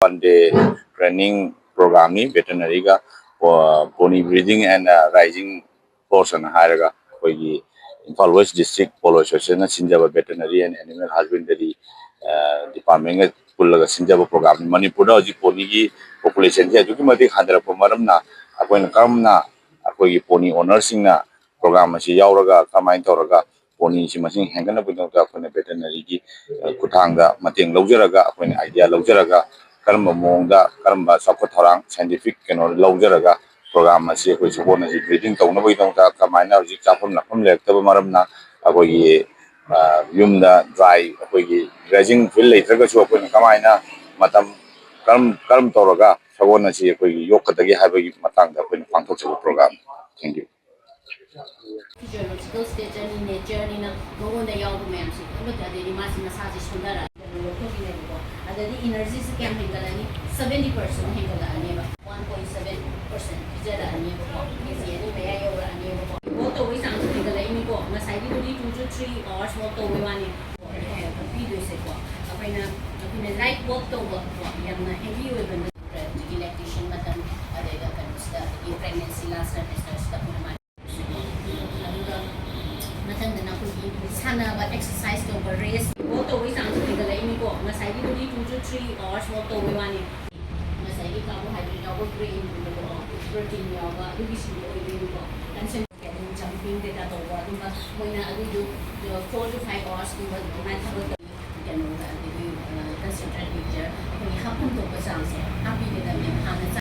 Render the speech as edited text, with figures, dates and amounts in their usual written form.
1 day training program ni veterinary ga pony breeding and rising horse and haraga koi Imphal West District Polo Association sinjaba veterinary and animal husbandry department pullaga sinjaba program manipur da ji pony gi population ji ajuki mati hadra pomaram na akoina karamna akoi pony owner singna program asi yauraga kamain toraga pony si masing hengana budongta akoina veterinary gi kuthangda mateng laujaraga akoina idea laujaraga karamba mongda karamba sakot thorang scientific keno laujaraga program asi koi support asi breeding tawna bai tawta kamaina hoji chapam lakham lektaba maramna akoi yumda dry akoi grazing field letraga su akoi kamaina matam karam toraga sabon asi akoi yokkadagi habagi matangda akoi pangthokkhre program. Thank you. Physiological stage and nature in a no the young man, look at the massage sugar, the energy is can handle 70% handle 1.7% is anyway over a what always sounds like a lame go, Masai 2 to 3 hours what we want a video set in a light walk over heavy weapon electrician madam the pregnancy last trimester Sanaba exercise to race. What always answer the Lamico, Masai 2 to 3 hours, what we want it. Masai carbohydrate over grain, protein, yoga, and some jumping the other water. But when we do the 4 to 5 hours, we will consider picture. We happen to happy with them.